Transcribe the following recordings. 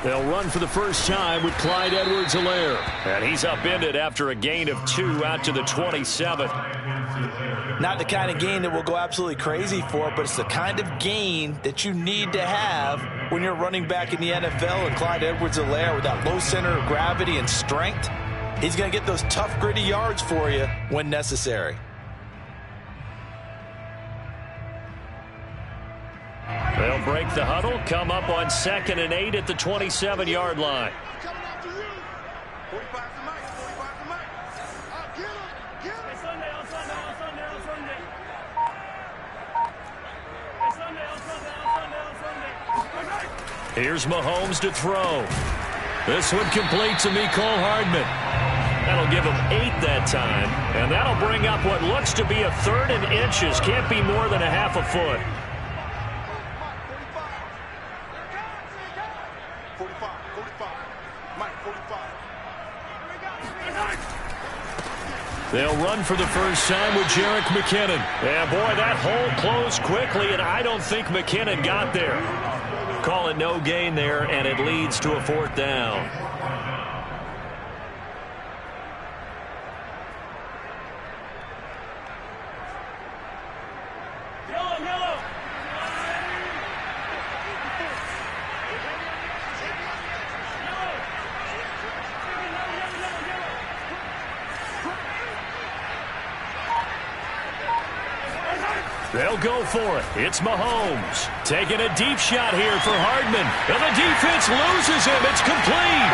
They'll run for the first time with Clyde Edwards-Helaire. And he's upended after a gain of 2 out to the 27. Not the kind of gain that will go absolutely crazy for, but it's the kind of gain that you need to have when you're running back in the NFL. And Clyde Edwards-Helaire, with that low center of gravity and strength, he's going to get those tough, gritty yards for you when necessary. They'll break the huddle, come up on 2nd and 8 at the 27-yard line. Here's Mahomes to throw. This one complete to Mecole Hardman. That'll give him 8 that time, and that'll bring up what looks to be a 3rd and inches. Can't be more than a half a foot. They'll run for the first time with Jerick McKinnon. Yeah, boy, that hole closed quickly, and I don't think McKinnon got there. Call it no gain there, and it leads to a 4th down. They'll go for it. It's Mahomes taking a deep shot here for Hardman. And the defense loses him. It's complete.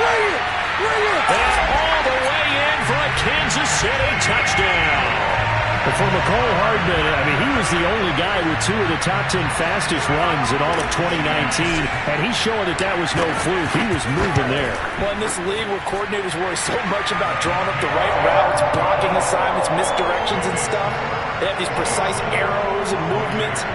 And all the way in for a Kansas City touchdown. But for Mecole Hardman, I mean, he was the only guy with 2 of the top 10 fastest runs in all of 2019. And he's showing that that was no fluke. He was moving there. Well, in this league where coordinators worry so much about drawing up the right routes, blocking assignments, misdirections and stuff, they have these precise arrows and movements.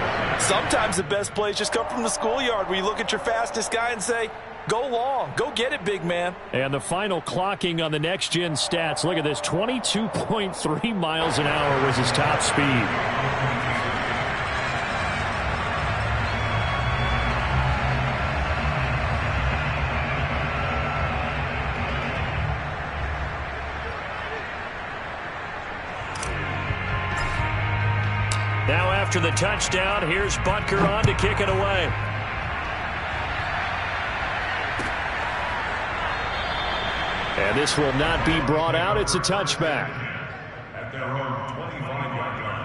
Sometimes the best plays just come from the schoolyard where you look at your fastest guy and say, go long. Go get it, big man. And the final clocking on the next-gen stats. Look at this. 22.3 miles an hour was his top speed. Now after the touchdown, here's Butker on to kick it away. And this will not be brought out. It's a touchback. At their own 25-yard line.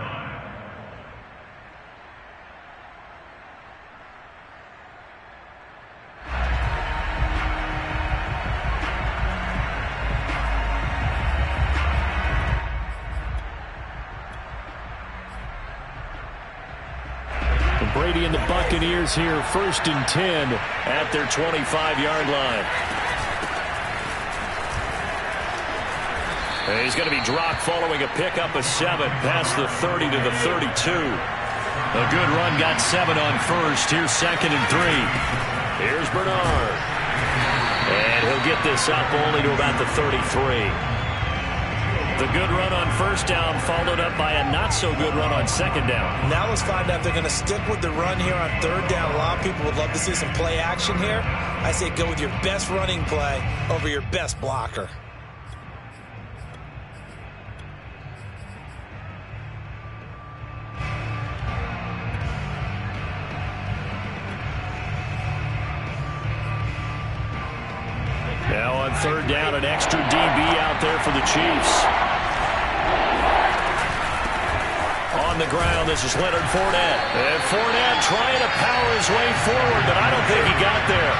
Brady and the Buccaneers here, 1st and 10 at their 25-yard line. And he's going to be dropped following a pickup of 7 past the 30 to the 32. A good run got 7 on first. Here's 2nd and 3. Here's Bernard. And he'll get this up only to about the 33. The good run on 1st down followed up by a not-so-good run on 2nd down. Now let's find out if they're going to stick with the run here on 3rd down. A lot of people would love to see some play action here. I say go with your best running play over your best blocker. Now on 3rd down, an extra DB out there for the Chiefs. On the ground, this is Leonard Fournette. And Fournette trying to power his way forward, but I don't think he got there.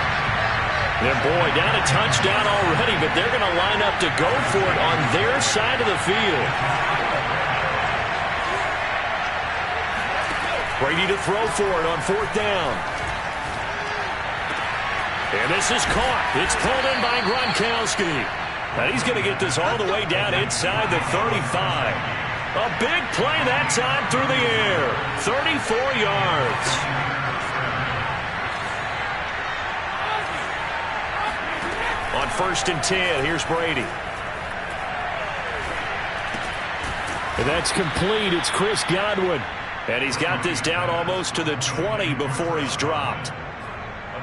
And boy, down a touchdown already, but they're going to line up to go for it on their side of the field. Brady to throw for it on 4th down. And this is caught. It's pulled in by Gronkowski. And he's going to get this all the way down inside the 35. A big play that time through the air. 34 yards. On 1st and 10, here's Brady. And that's complete. It's Chris Godwin. And he's got this down almost to the 20 before he's dropped.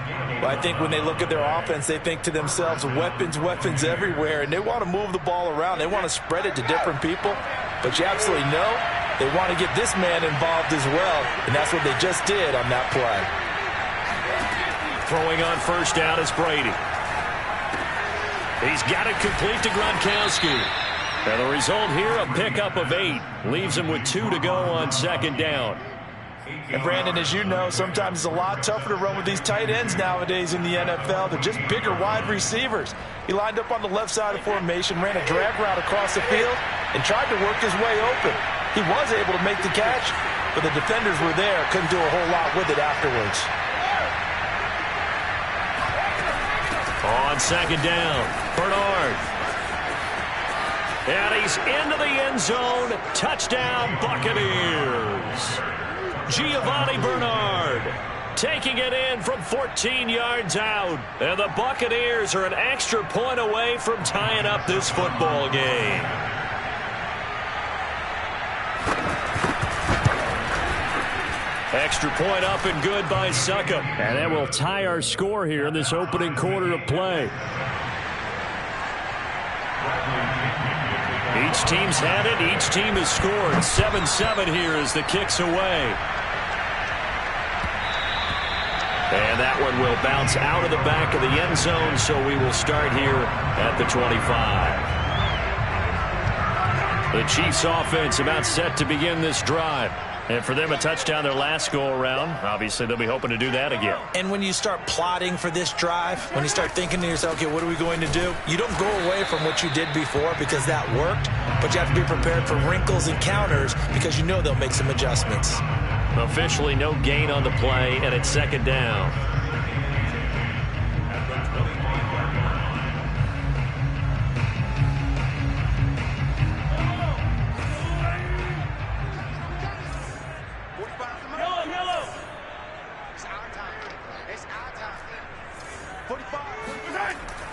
Again, Well, I think when they look at their offense, they think to themselves, weapons, weapons everywhere, and they want to move the ball around. They want to spread it to different people, but you absolutely know they want to get this man involved as well, and that's what they just did on that play. Throwing on first down is Brady. He's got it complete to Gronkowski. And the result here, a pickup of 8. Leaves him with 2 to go on second down. And Brandon, as you know, sometimes it's a lot tougher to run with these tight ends nowadays in the NFL. They're just bigger wide receivers. He lined up on the left side of the formation, ran a drag route across the field, and tried to work his way open. He was able to make the catch, but the defenders were there, couldn't do a whole lot with it afterwards. On second down, Bernard. And he's into the end zone. Touchdown, Buccaneers. Giovanni Bernard taking it in from 14 yards out. And the Buccaneers are an extra point away from tying up this football game. Extra point up and good by Succop. And that will tie our score here in this opening quarter of play. Each team's had it. Each team has scored. 7-7 here as the kick's away. And that one will bounce out of the back of the end zone, so we will start here at the 25. The Chiefs offense about set to begin this drive. And for them, a touchdown their last go-around. Obviously, they'll be hoping to do that again. And when you start plotting for this drive, when you start thinking to yourself, okay, what are we going to do? You don't go away from what you did before because that worked, but you have to be prepared for wrinkles and counters because you know they'll make some adjustments. Officially no gain on the play, and it's second down.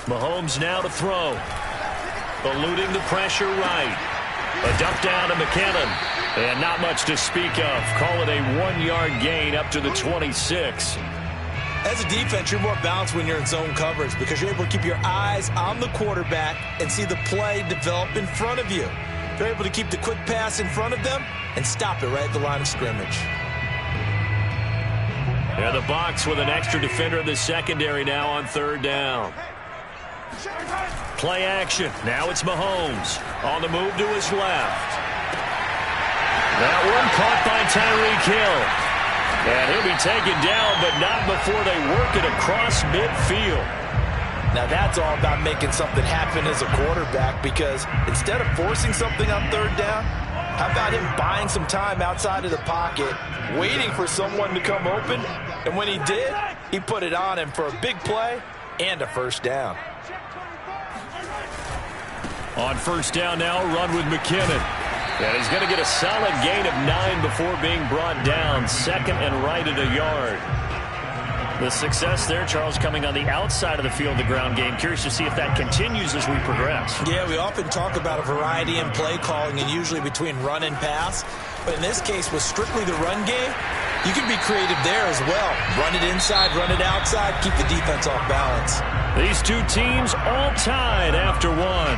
Mahomes now to throw. Eluding the pressure right. A dump down to McKinnon. And not much to speak of. Call it a 1-yard gain up to the 26. As a defense, you're more balanced when you're in zone coverage because you're able to keep your eyes on the quarterback and see the play develop in front of you. You're able to keep the quick pass in front of them and stop it right at the line of scrimmage. And the box with an extra defender in the secondary now on third down. Play action. Now it's Mahomes on the move to his left. That one caught by Tyreek Hill. And he'll be taken down, but not before they work it across midfield. Now that's all about making something happen as a quarterback because instead of forcing something on third down, how about him buying some time outside of the pocket, waiting for someone to come open, and when he did, he put it on him for a big play and a first down. On first down now, run with McKinnon. And he's going to get a solid gain of 9 before being brought down. Second and right at a yard. The success there, Charles, coming on the outside of the field, the ground game. Curious to see if that continues as we progress. Yeah, we often talk about a variety in play calling and usually between run and pass. But in this case, with strictly the run game, you can be creative there as well. Run it inside, run it outside, keep the defense off balance. These two teams all tied after one.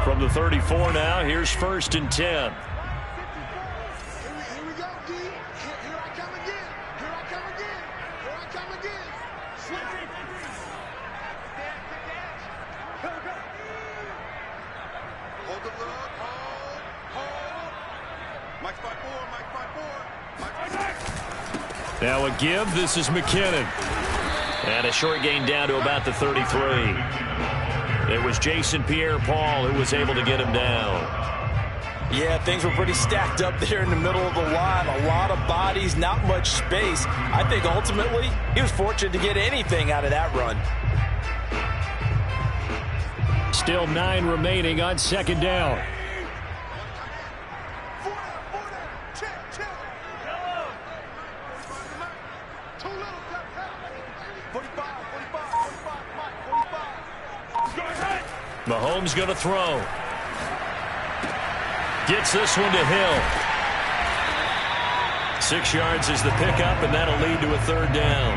From the 34 now, here's first and 10. Now a give. This is McKinnon. And a short gain down to about the 33. It was Jason Pierre-Paul who was able to get him down. Yeah, things were pretty stacked up there in the middle of the line. A lot of bodies, not much space. I think ultimately he was fortunate to get anything out of that run. Still 9 remaining on second down. Mahomes going to throw. Gets this one to Hill. 6 yards is the pickup, and that'll lead to a third down.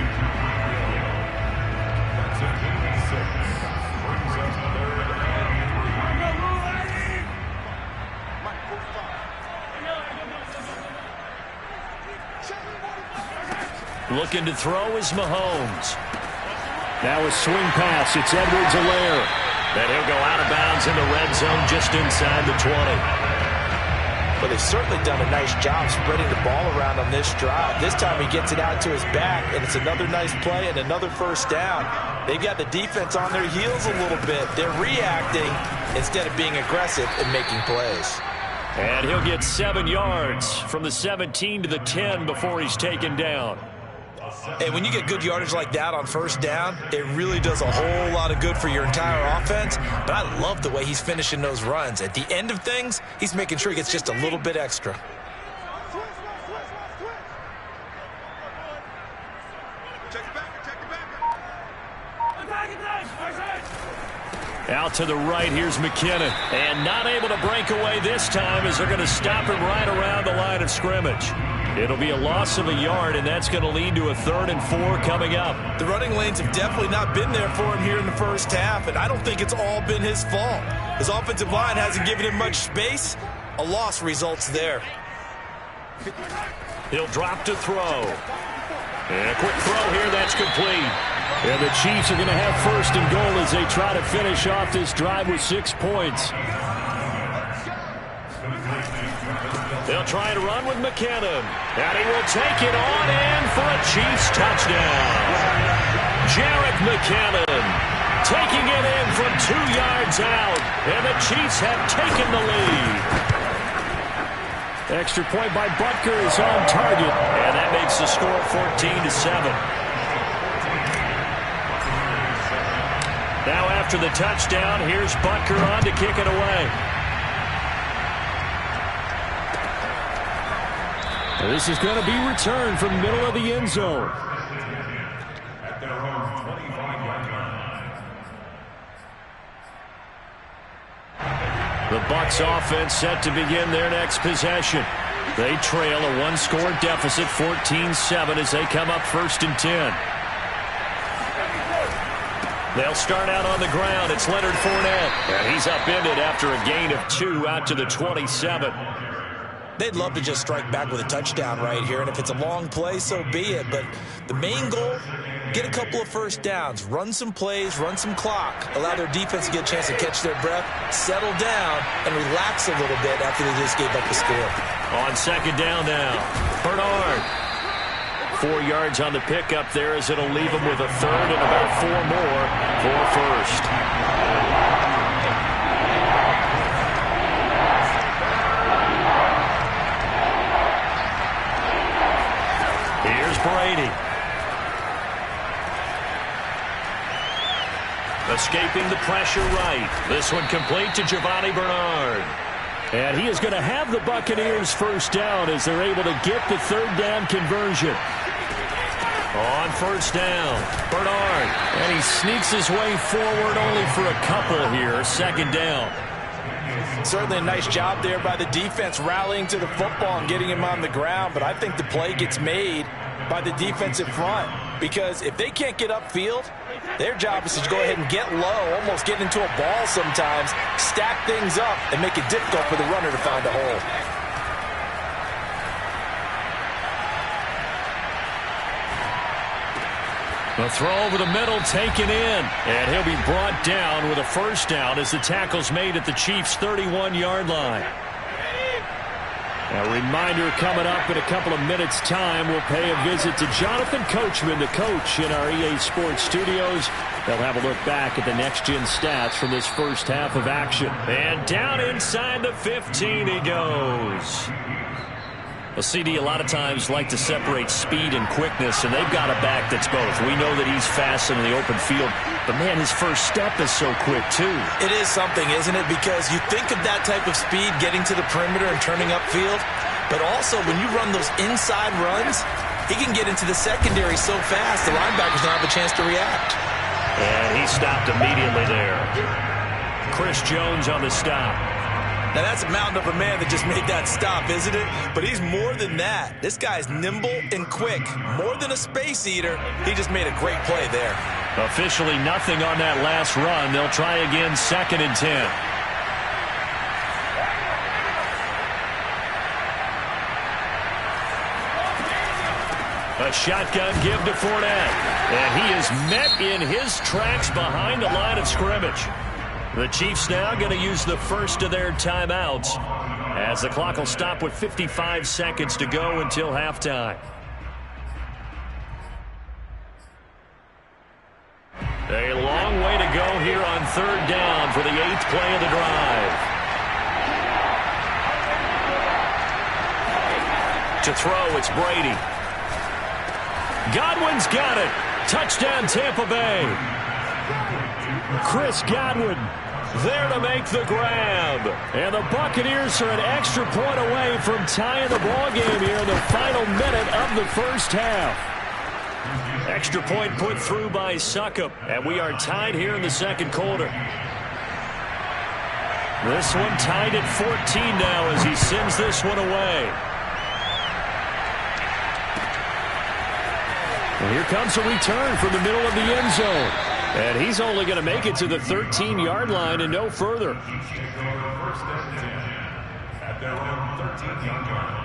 Looking to throw is Mahomes. Now a swing pass. It's Edwards-Helaire. And he'll go out of bounds in the red zone just inside the 20. But they've certainly done a nice job spreading the ball around on this drive. This time he gets it out to his back, and it's another nice play and another first down. They've got the defense on their heels a little bit. They're reacting instead of being aggressive and making plays. And he'll get 7 yards from the 17 to the 10 before he's taken down. And when you get good yardage like that on first down, it really does a whole lot of good for your entire offense. But I love the way he's finishing those runs. At the end of things, he's making sure he gets just a little bit extra. Out to the right, here's McKinnon. And not able to break away this time as they're going to stop him right around the line of scrimmage. It'll be a loss of a yard, and that's going to lead to a 3rd and 4 coming up. The running lanes have definitely not been there for him here in the first half, and I don't think it's all been his fault. His offensive line hasn't given him much space. A loss results there. He'll drop to throw. And a quick throw here, that's complete. And the Chiefs are going to have 1st and goal as they try to finish off this drive with 6 points. They'll try to run with McKinnon. And he will take it on in for a Chiefs touchdown. Jarek McKinnon taking it in from 2 yards out. And the Chiefs have taken the lead. Extra point by Butker is on target. And that makes the score 14-7. Now after the touchdown, here's Butker on to kick it away. This is going to be returned from the middle of the end zone. At their own 25-yard line. The Bucs offense set to begin their next possession. They trail a 1-score deficit, 14-7, as they come up 1st and 10. They'll start out on the ground. It's Leonard Fournette. And he's upended after a gain of 2 out to the 27. They'd love to just strike back with a touchdown right here, and if it's a long play, so be it. But the main goal, get a couple of first downs, run some plays, run some clock, allow their defense to get a chance to catch their breath, settle down, and relax a little bit after they just gave up the score. On 2nd down now, Bernard. 4 yards on the pickup there as it'll leave him with a 3rd and about 4 more for 1st. Brady. Escaping the pressure right. This one complete to Giovanni Bernard. And he is going to have the Buccaneers 1st down as they're able to get the 3rd down conversion. On 1st down, Bernard. And he sneaks his way forward only for a couple here. 2nd down. Certainly a nice job there by the defense rallying to the football and getting him on the ground. But I think the play gets made by the defensive front, because if they can't get upfield, their job is to go ahead and get low, almost get into a ball sometimes, stack things up, and make it difficult for the runner to find a hole. The throw over the middle taken in, and he'll be brought down with a 1st down as the tackle's made at the Chiefs' 31-yard line. A reminder coming up in a couple of minutes' time. We'll pay a visit to Jonathan Coachman, the coach in our EA Sports studios. They'll have a look back at the next-gen stats from this first half of action. And down inside the 15 he goes. Well, CD, a lot of times like to separate speed and quickness, and they've got a back that's both. We know that he's fast in the open field, but, man, his first step is so quick, too. It is something, isn't it? Because you think of that type of speed getting to the perimeter and turning upfield, but also when you run those inside runs, he can get into the secondary so fast the linebackers don't have a chance to react. And he stopped immediately there. Chris Jones on the stop. Now, that's a mountain of a man that just made that stop, isn't it? But he's more than that. This guy's nimble and quick. More than a space eater. He just made a great play there. Officially nothing on that last run. They'll try again, 2nd and 10. A shotgun give to Fournette. And he is met in his tracks behind the line of scrimmage. The Chiefs now going to use the first of their timeouts as the clock will stop with 55 seconds to go until halftime. A long way to go here on 3rd down for the 8th play of the drive. To throw, it's Brady. Godwin's got it. Touchdown, Tampa Bay. Chris Godwin there to make the grab. And the Buccaneers are an extra point away from tying the ball game here in the final minute of the first half. Extra point put through by Succop. And we are tied here in the 2nd quarter. This one tied at 14 now as he sends this one away. And here comes a return from the middle of the end zone. And he's only going to make it to the 13-yard line and no further. First and 10 at their own 13-yard line.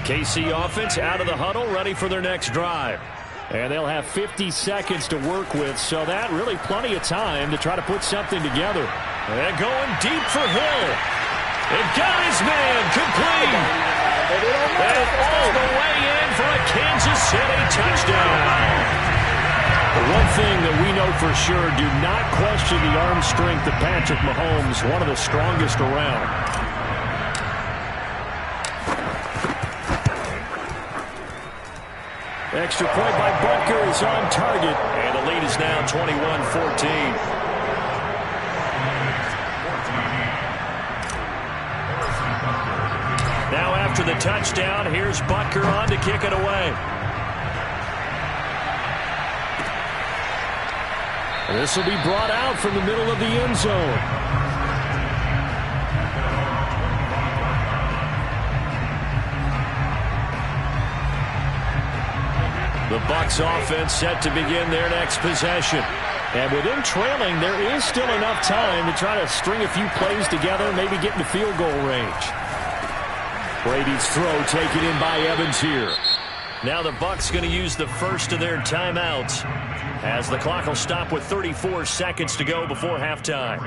KC offense out of the huddle, ready for their next drive. And they'll have 50 seconds to work with, so that really plenty of time to try to put something together. And going deep for Hill. It got his man complete. And all the way in for a Kansas City touchdown. One thing that we know for sure, do not question the arm strength of Patrick Mahomes, one of the strongest around. Extra point by Butker is on target. And the lead is now 21-14. Now after the touchdown, here's Butker on to kick it away. This will be brought out from the middle of the end zone. The Bucs offense set to begin their next possession. And with them trailing, there is still enough time to try to string a few plays together, maybe get into field goal range. Brady's throw taken in by Evans here. Now the Bucs going to use the first of their timeouts as the clock will stop with 34 seconds to go before halftime.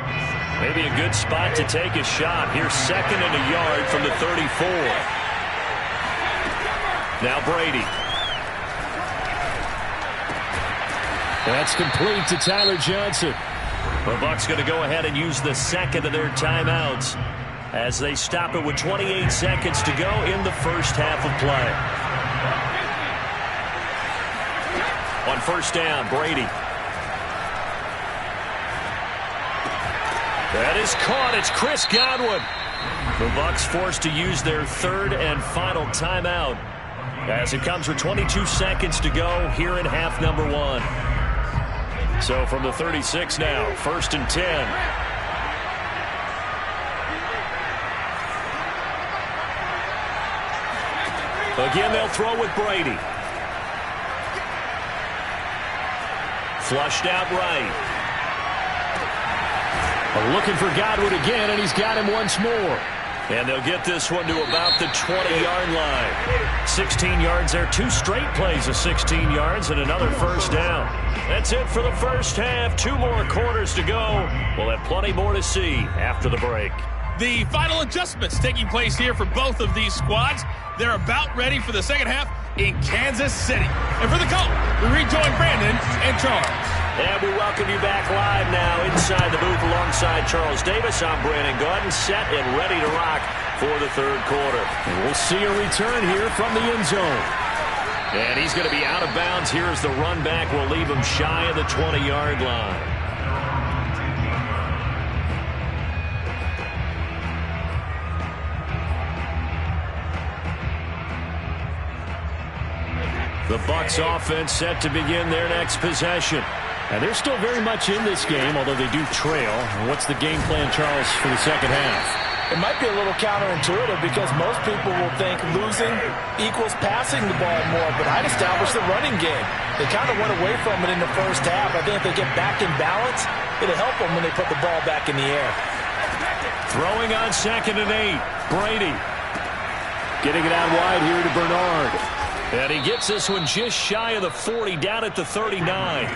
Maybe a good spot to take a shot. Here's 2nd and a yard from the 34. Now Brady. That's complete to Tyler Johnson. The Bucs going to go ahead and use the 2nd of their timeouts as they stop it with 28 seconds to go in the first half of play. On 1st down, Brady. That is caught. It's Chris Godwin. The Bucs forced to use their 3rd and final timeout as it comes with 22 seconds to go here in half number 1. So from the 36 now, 1st and 10. Again, they'll throw with Brady. Flushed out right. Looking for Godwin again, and he's got him once more. And they'll get this one to about the 20-yard line. 16 yards there, 2 straight plays of 16 yards and another first down. That's it for the first half. 2 more quarters to go. We'll have plenty more to see after the break. The final adjustments taking place here for both of these squads. They're about ready for the second half. in Kansas City. And for the call, we rejoin Brandon and Charles. And we welcome you back live now inside the booth alongside Charles Davis. I'm Brandon Gaudin, set and ready to rock for the third quarter. And we'll see a return here from the end zone. And he's going to be out of bounds here as the run back will leave him shy of the 20-yard line. The Bucs offense set to begin their next possession. And they're still very much in this game, although they do trail. What's the game plan, Charles, for the second half? It might be a little counterintuitive because most people will think losing equals passing the ball more, but I'd establish the running game. They kind of went away from it in the first half. I think if they get back in balance, it'll help them when they put the ball back in the air. Throwing on 2nd and 8. Brady. Getting it out wide here to Bernard. And he gets this one just shy of the 40, down at the 39.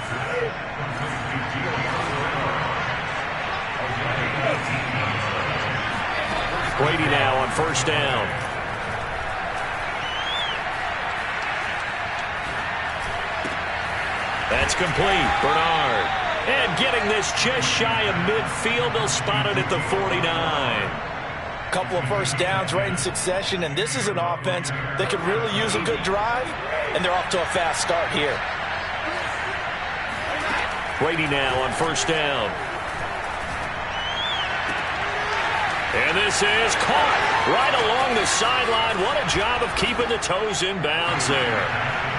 Brady now on first down. That's complete. Bernard. And getting this just shy of midfield. They'll spot it at the 49. Couple of first downs right in succession, and this is an offense that could really use a good drive, and they're off to a fast start here. Brady now on first down. And this is caught right along the sideline. What a job of keeping the toes in bounds there.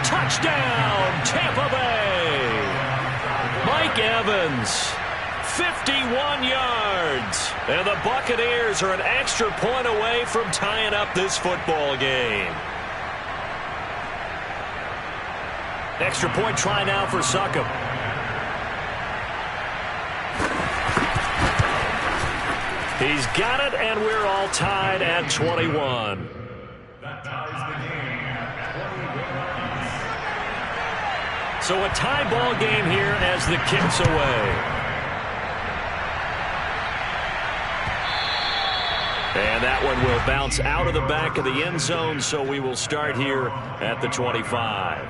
Touchdown, Tampa Bay. Mike Evans, 51 yards. And the Buccaneers are an extra point away from tying up this football game. Extra point try now for Succop. He's got it, and we're all tied at 21. That ties the game at 21. So a tie ball game here as the kick's away. And that one will bounce out of the back of the end zone, so we will start here at the 25.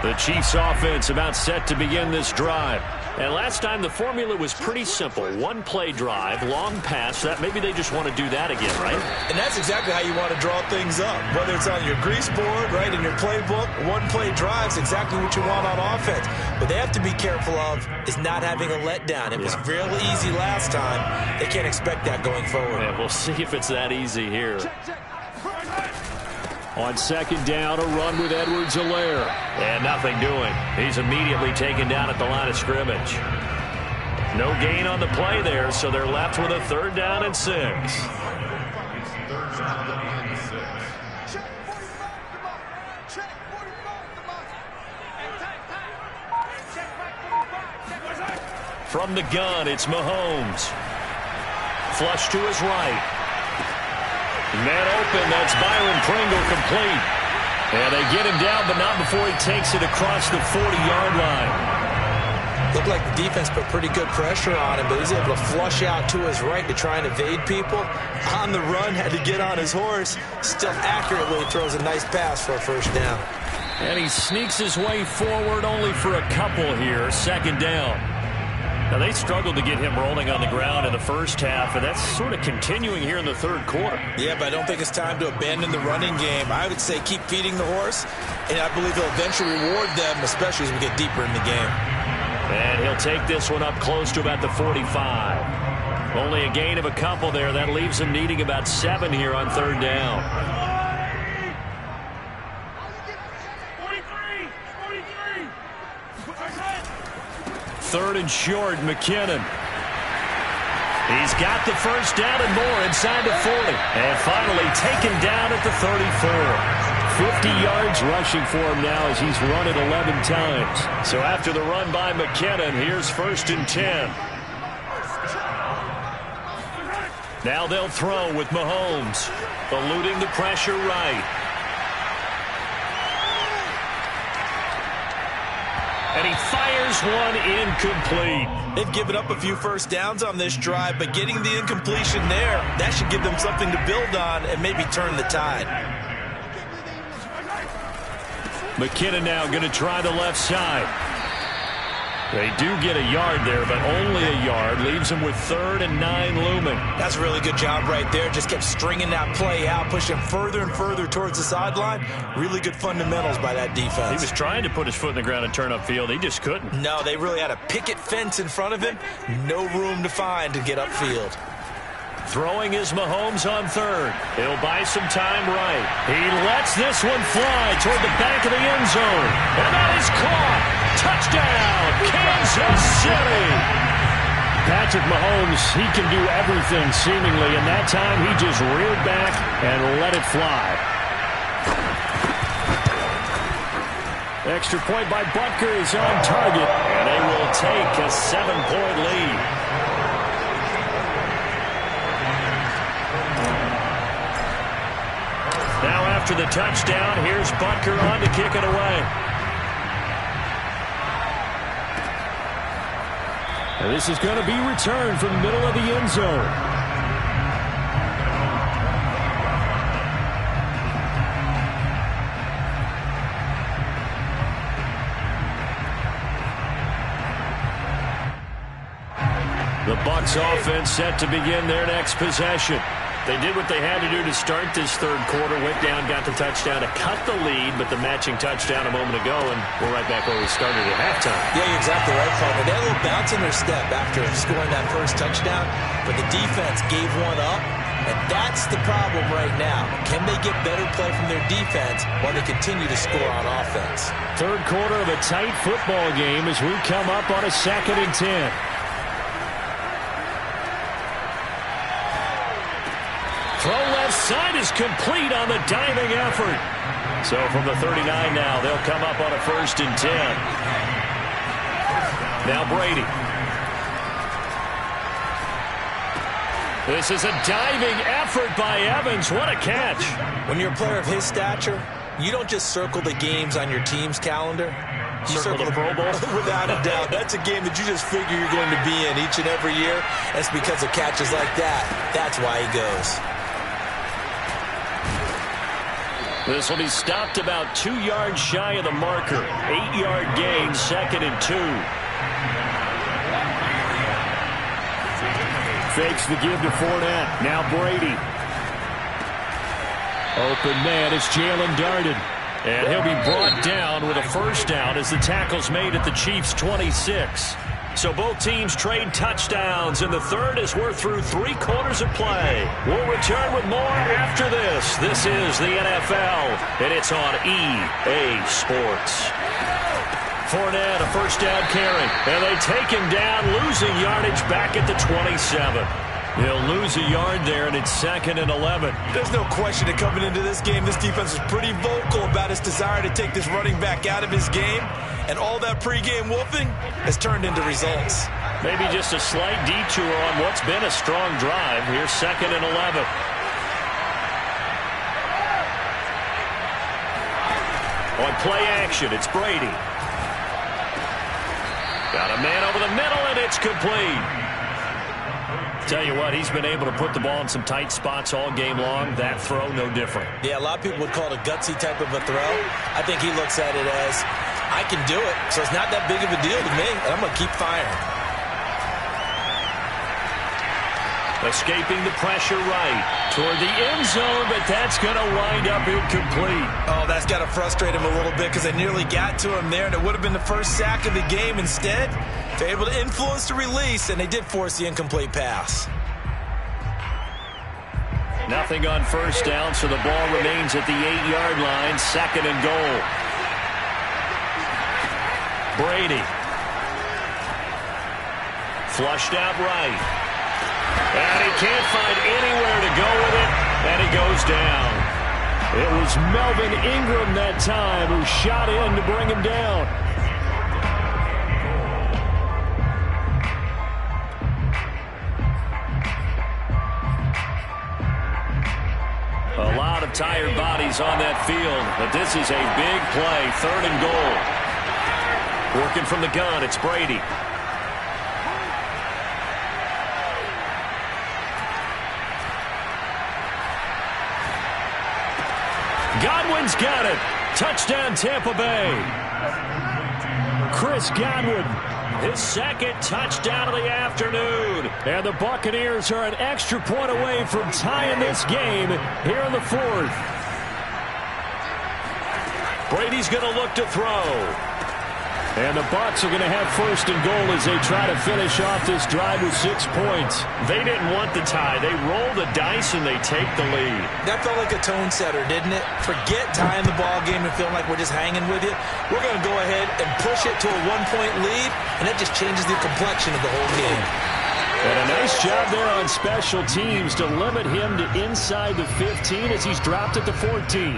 The Chiefs offense about set to begin this drive. And last time the formula was pretty simple. One play drive, long pass. That maybe they just want to do that again, right? And that's exactly how you want to draw things up. Whether it's on your grease board, right, in your playbook, one play drive is exactly what you want on offense. What they have to be careful of is not having a letdown. It was really easy last time. They can't expect that going forward. And we'll see if it's that easy here. On second down, a run with Edwards-Helaire. And nothing doing. He's immediately taken down at the line of scrimmage. No gain on the play there, so they're left with a 3rd down and 6. It's 3rd down and 6. From the gun, it's Mahomes. Flush to his right. Man open, that's Byron Pringle complete. And they get him down, but not before he takes it across the 40-yard line. Looked like the defense put pretty good pressure on him, but he's able to flush out to his right to try and evade people. On the run, had to get on his horse. Still accurately throws a nice pass for a 1st down. And he sneaks his way forward only for a couple here. 2nd down. Now, they struggled to get him rolling on the ground in the first half, and that's sort of continuing here in the 3rd quarter. Yeah, but I don't think it's time to abandon the running game. I would say keep feeding the horse, and I believe he'll eventually reward them, especially as we get deeper in the game. And he'll take this one up close to about the 45. Only a gain of a couple there. That leaves him needing about 7 here on 3rd down. 3rd and short, McKinnon. He's got the 1st down and more inside the 40. And finally taken down at the 34. 50 yards rushing for him now as he's run it 11 times. So after the run by McKinnon, here's 1st and 10. Now they'll throw with Mahomes, eluding the pressure right. and he fires one incomplete. They've given up a few first downs on this drive, but getting the incompletion there, that should give them something to build on and maybe turn the tide. McKinnon now going to try the left side. They do get a yard there, but only a yard. Leaves them with 3rd and 9 looming. That's a really good job right there. Just kept stringing that play out, pushing further and further towards the sideline. Really good fundamentals by that defense. He was trying to put his foot in the ground and turn upfield. He just couldn't. No, they really had a picket fence in front of him. No room to find to get upfield. Throwing is Mahomes on 3rd. He'll buy some time right. He lets this one fly toward the back of the end zone. And that is caught. Touchdown, Kansas City. Patrick Mahomes, he can do everything seemingly, and that time he just reared back and let it fly. Extra point by Butker is on target, and they will take a 7-point lead. Now after the touchdown, here's Butker on to kick it away. And this is going to be returned from the middle of the end zone. The Bucs offense set to begin their next possession. They did what they had to do to start this third quarter. Went down, got the touchdown to cut the lead, but the matching touchdown a moment ago, and we're right back where we started at halftime. Yeah, you're exactly right, Palmer. They had a little bounce in their step after scoring that first touchdown, but the defense gave one up, and that's the problem right now. Can they get better play from their defense while they continue to score on offense? Third quarter of a tight football game as we come up on a 2nd and 10. Throw left side is complete on the diving effort. So from the 39 now, they'll come up on a 1st and 10. Now Brady. This is a diving effort by Evans. What a catch. When you're a player of his stature, you don't just circle the games on your team's calendar. You circle the Pro Bowl? Without a doubt. That's a game that you just figure you're going to be in each and every year. That's because of catches like that. That's why he goes. This will be stopped about 2 yards shy of the marker. 8-yard gain, 2nd and 2. Fakes the give to Fournette. Now Brady. Open man is Jalen Darden. And he'll be brought down with a 1st down as the tackle's made at the Chiefs' 26. So both teams trade touchdowns, and the third as we're through 3 quarters of play. We'll return with more after this. This is the NFL, and it's on EA Sports. Fournette, a 1st down carry, and they take him down, losing yardage back at the 27. He'll lose a yard there, and it's 2nd and 11. There's no question that coming into this game, this defense is pretty vocal about its desire to take this running back out of his game. And all that pregame wolfing has turned into results. Maybe just a slight detour on what's been a strong drive. Here's 2nd and 11. On play action, it's Brady. Got a man over the middle, and it's complete. Tell you what, he's been able to put the ball in some tight spots all game long. That throw, no different. Yeah, a lot of people would call it a gutsy type of a throw. I think he looks at it as, I can do it, so it's not that big of a deal to me, and I'm going to keep firing. Escaping the pressure right toward the end zone, but that's going to wind up incomplete. Oh, that's got to frustrate him a little bit because they nearly got to him there, and it would have been the first sack of the game. Instead, they're able to influence the release, and they did force the incomplete pass. Nothing on 1st down, so the ball remains at the 8-yard line, 2nd and goal. Brady. Flushed out right. And he can't find anywhere to go with it, and he goes down. It was Melvin Ingram that time who shot in to bring him down. A lot of tired bodies on that field, but this is a big play, 3rd and goal. Working from the gun, it's Brady. Godwin's got it. Touchdown, Tampa Bay. Chris Godwin, his second touchdown of the afternoon. And the Buccaneers are an extra point away from tying this game here in the fourth. Brady's going to look to throw. And the Bucs are going to have first and goal as they try to finish off this drive with 6 points. They didn't want the tie. They roll the dice and they take the lead. That felt like a tone setter, didn't it? Forget tying the ball game and feeling like we're just hanging with you. We're going to go ahead and push it to a 1-point lead, and that just changes the complexion of the whole game. And a nice job there on special teams to limit him to inside the 15 as he's dropped at the 14.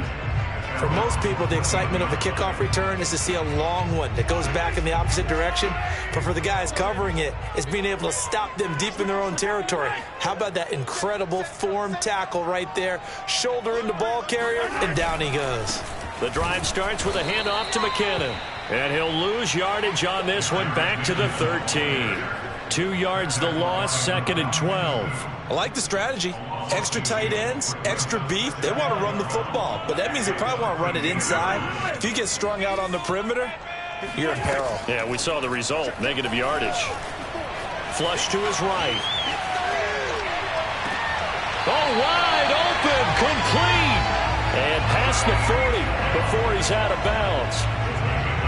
For most people, the excitement of the kickoff return is to see a long one that goes back in the opposite direction. But for the guys covering it, it's being able to stop them deep in their own territory. How about that incredible form tackle right there? Shoulder into ball carrier, and down he goes. The drive starts with a handoff to McKinnon. And he'll lose yardage on this one back to the 13. 2 yards the loss, 2nd and 12. I like the strategy. Extra tight ends, extra beef. They want to run the football, but that means they probably want to run it inside. If you get strung out on the perimeter, you're in peril. Yeah, we saw the result, negative yardage. Flush to his right. Oh, wide open, complete. And past the 40 before he's out of bounds.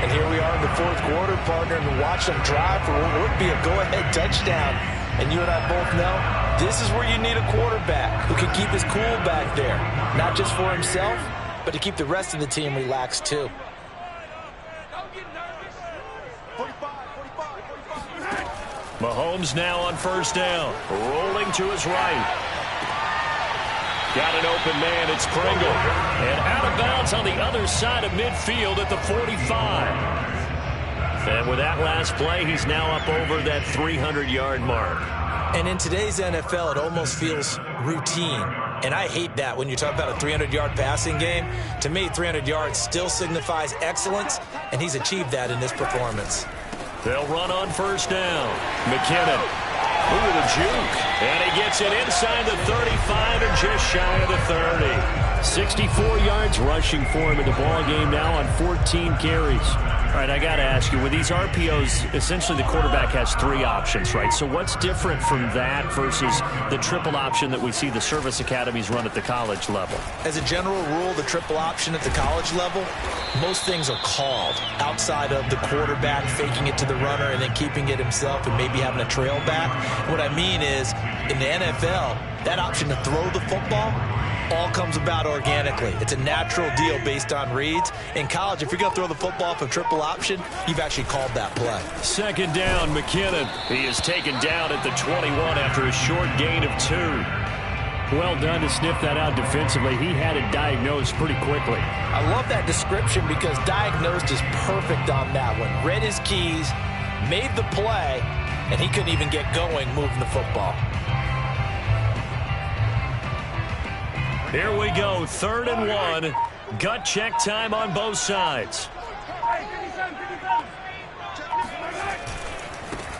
And here we are in the fourth quarter, partner, and watch them drive for what would be a go-ahead touchdown. And you and I both know this is where you need a quarterback who can keep his cool back there. Not just for himself, but to keep the rest of the team relaxed too. Mahomes now on first down. Rolling to his right. Got an open man, it's Pringle. And out of bounds on the other side of midfield at the 45. And with that last play, he's now up over that 300-yard mark. And in today's NFL, it almost feels routine. And I hate that when you talk about a 300-yard passing game. To me, 300 yards still signifies excellence, and he's achieved that in this performance. They'll run on first down. McKinnon. Ooh, the juke. And he gets it inside the 35 and just shy of the 30. 64 yards rushing for him in the ball game now on 14 carries. All right, I got to ask you, with these RPOs, essentially the quarterback has 3 options, right? So what's different from that versus the triple option that we see the service academies run at the college level? As a general rule, the triple option at the college level, most things are called outside of the quarterback faking it to the runner and then keeping it himself and maybe having a trail back. What I mean is, in the NFL, that option to throw the football all comes about organically. It's a natural deal based on reads. In college, if you're going to throw the football from triple option, you've actually called that play. Second down, McKinnon. He is taken down at the 21 after a short gain of 2. Well done to sniff that out defensively. He had it diagnosed pretty quickly. I love that description because diagnosed is perfect on that one. Read his keys, made the play, and he couldn't even get going moving the football. Here we go, 3rd and 1. Gut check time on both sides.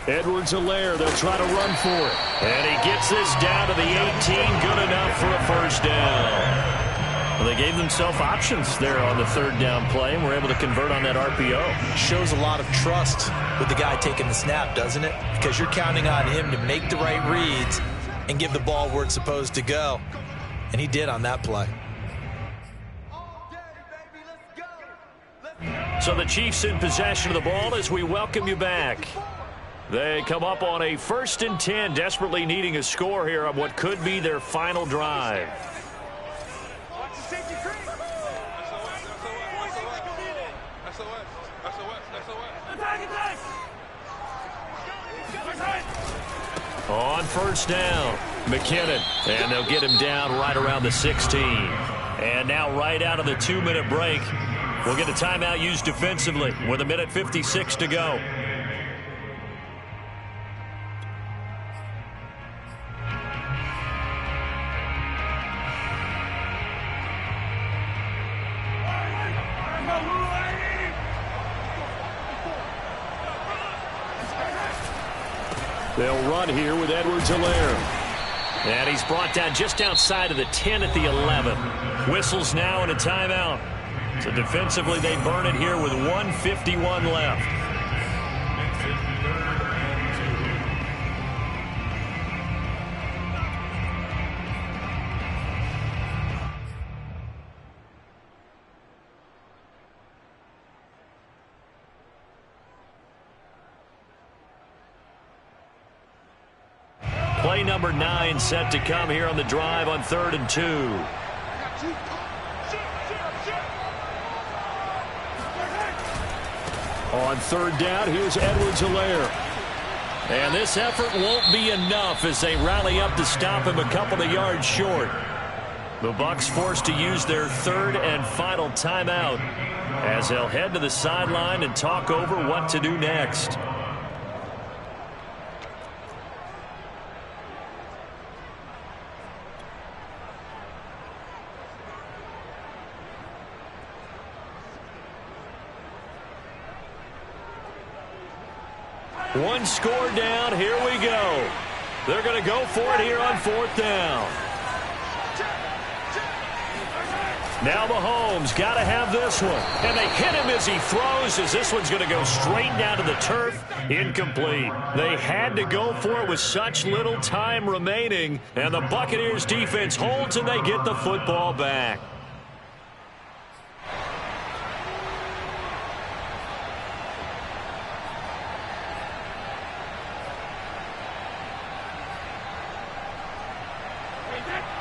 Edwards-Helaire, they'll try to run for it. And he gets this down to the 18, good enough for a first down. Well, they gave themselves options there on the 3rd down play and were able to convert on that RPO. Shows a lot of trust with the guy taking the snap, doesn't it? Because you're counting on him to make the right reads and give the ball where it's supposed to go. And he did on that play. So the Chiefs in possession of the ball as we welcome you back. They come up on a 1st and 10, desperately needing a score here on what could be their final drive. On first down, McKinnon, and they'll get him down right around the 16. And now right out of the 2-minute break, we'll get a timeout used defensively with 1:56 to go. They'll run here with Edwards-Helaire. And he's brought down just outside of the 10 at the 11. Whistles now and a timeout. So defensively, they burn it here with 1:51 left. Play number 9 set to come here on the drive on 3rd and 2. On 3rd down, here's Edwards-Helaire. And this effort won't be enough as they rally up to stop him a couple of yards short. The Bucs forced to use their 3rd and final timeout as they'll head to the sideline and talk over what to do next. One score down. Here we go. They're going to go for it here on 4th down. Now Mahomes got to have this one. And they hit him as he throws, as this one's going to go straight down to the turf. Incomplete. They had to go for it with such little time remaining. And the Buccaneers defense holds and they get the football back.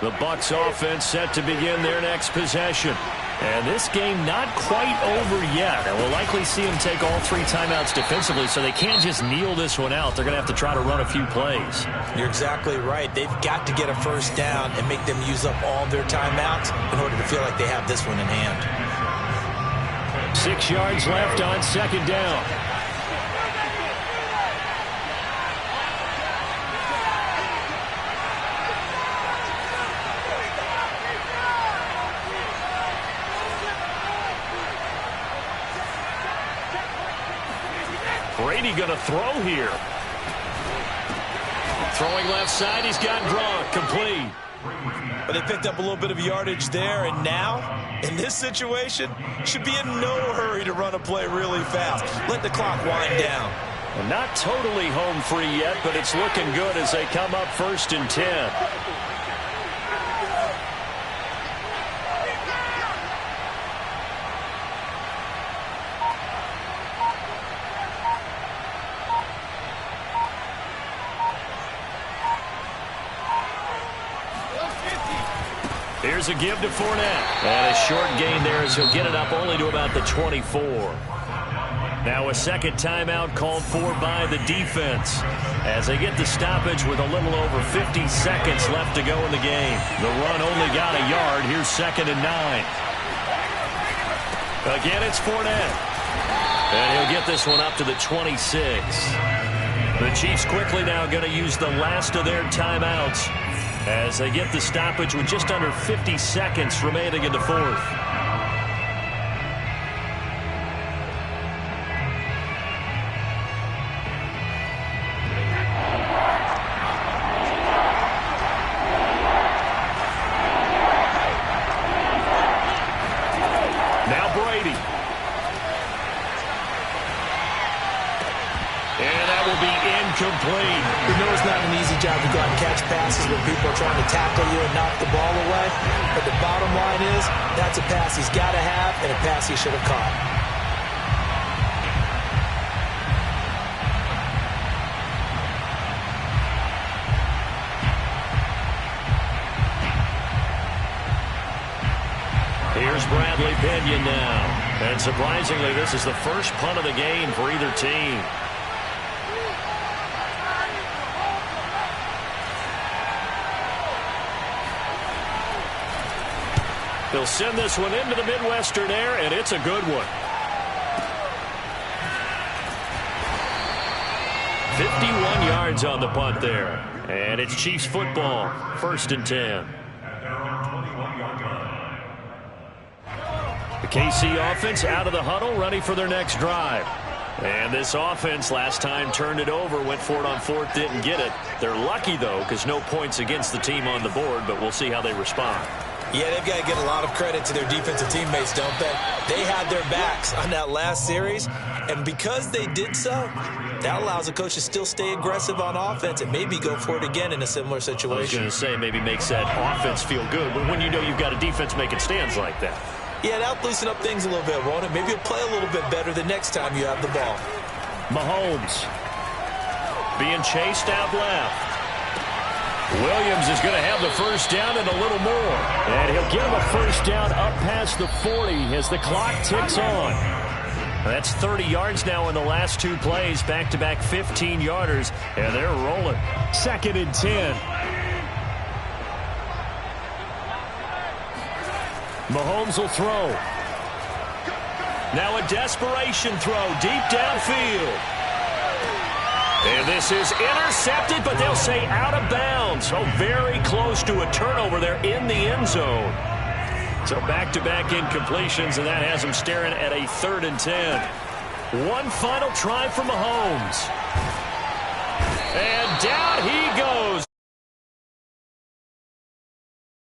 The Bucs offense set to begin their next possession. And this game not quite over yet. And we'll likely see them take all 3 timeouts defensively, so they can't just kneel this one out. They're going to have to try to run a few plays. You're exactly right. They've got to get a first down and make them use up all their timeouts in order to feel like they have this one in hand. 6 yards left on 2nd down. Brady going to throw here. Throwing left side, he's got Gronk, complete. But they picked up a little bit of yardage there, and now, in this situation, should be in no hurry to run a play really fast. Let the clock wind down. Well, not totally home free yet, but it's looking good as they come up 1st and 10. Here's a give to Fournette. And a short gain there as he'll get it up only to about the 24. Now a second timeout called for by the defense as they get the stoppage with a little over 50 seconds left to go in the game. The run only got a yard. Here's 2nd and 9. Again, it's Fournette. And he'll get this one up to the 26. The Chiefs quickly now going to use the last of their timeouts as they get the stoppage with just under 50 seconds remaining in the 4th. Now Brady. And that will be incomplete. We know it's not an easy job to go out and catch passes when people are trying to tackle you and knock the ball away. But the bottom line is, that's a pass he's got to have and a pass he should have caught. Here's Bradley Pinion now. And surprisingly, this is the first punt of the game for either team. They'll send this one into the Midwestern air, and it's a good one. 51 yards on the punt there. And it's Chiefs football, 1st and 10. The KC offense out of the huddle, ready for their next drive. And this offense last time turned it over, went for it on fourth, didn't get it. They're lucky, though, because no points against the team on the board, but we'll see how they respond. Yeah, they've got to give a lot of credit to their defensive teammates, don't they? They had their backs on that last series, and because they did so, that allows the coach to still stay aggressive on offense and maybe go for it again in a similar situation. I was going to say maybe makes that offense feel good, but when you know you've got a defense making stands like that. Yeah, that'll loosen up things a little bit, won't it? Maybe you'll play a little bit better the next time you have the ball. Mahomes being chased out left. Williams is going to have the first down and a little more. And he'll get him a first down up past the 40 as the clock ticks on. That's 30 yards now in the last two plays. Back-to-back 15-yarders, and they're rolling. 2nd and 10. Mahomes will throw. Now a desperation throw deep downfield. And this is intercepted, but they'll say out of bounds. So very close to a turnover there in the end zone. So back-to-back incompletions, and that has them staring at a 3rd and 10. One final try for Mahomes. And down he